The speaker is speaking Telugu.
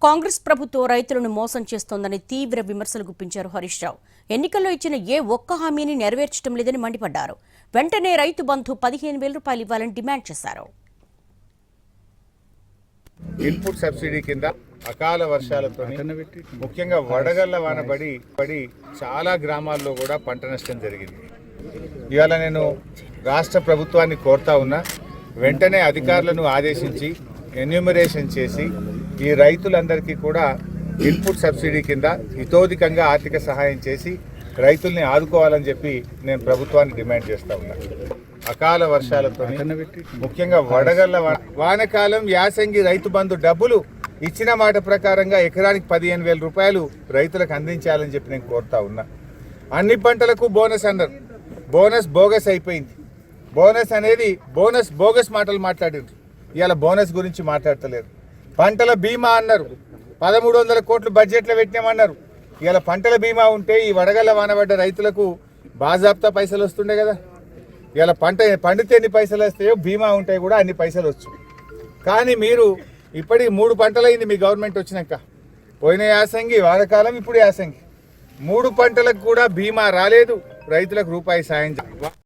కాంగ్రెస్ ప్రభుత్వం రైతులను మోసం చేస్తోందని తీవ్ర విమర్శలు గుప్పించారు హరీష్ రావు. ఎన్నికల్లో ఇచ్చిన ఏ ఒక్క హామీని నెరవేర్చడం లేదని మండిపడ్డారు. వెంటనే రైతు బంధు 15,000 రూపాయలు ఇవ్వాలని డిమాండ్ చేశారు. ఇన్పుట్ సబ్సిడీ కింద అకాల వర్షాలతో ముఖ్యంగా వడగళ్ల వాన పడి చాలా గ్రామాల్లో కూడా పంట నష్టం జరిగింది. ఇవాళ నేను రాష్ట్ర ప్రభుత్వాన్ని కోరుతా ఉన్నా, వెంటనే అధికారులను ఆదేశించి ఎన్యూమరేషన్ చేసి ఈ రైతులందరికీ కూడా ఇన్పుట్ సబ్సిడీ కింద ఇతోధికంగా ఆర్థిక సహాయం చేసి రైతుల్ని ఆదుకోవాలని చెప్పి నేను ప్రభుత్వాన్ని డిమాండ్ చేస్తా ఉన్నా. అకాల వర్షాలతో ముఖ్యంగా వడగళ్ల వానకాలం యాసంగి రైతు బంధు డబ్బులు ఇచ్చిన మాట ప్రకారంగా ఎకరానికి 15,000 రూపాయలు రైతులకు అందించాలని చెప్పి నేను కోరుతా ఉన్నా. అన్ని పంటలకు బోనస్ అన్నారు, బోనస్ బోగస్ అయిపోయింది. బోనస్ అనేది బోగస్ మాటలు మాట్లాడారు. ఇవాళ బోనస్ గురించి మాట్లాడతలేరు. పంటల బీమా అన్నారు, 1,300 కోట్లు బడ్జెట్లో పెట్టినామన్నారు. ఇవాళ పంటల బీమా ఉంటే ఈ వడగళ్ల వానబడ్డ రైతులకు బాజాబ్తా పైసలు వస్తుండే కదా. ఇవాళ పండితే ఎన్ని పైసలు వస్తాయో బీమా ఉంటే కూడా అన్ని పైసలు వచ్చు. కానీ మీరు ఇప్పటికి 3 పంటలైంది మీ గవర్నమెంట్ వచ్చినాక. పోయిన యాసంగి, వానకాలం, ఇప్పుడు యాసంగి 3 పంటలకు కూడా బీమా రాలేదు, రైతులకు రూపాయి సాయం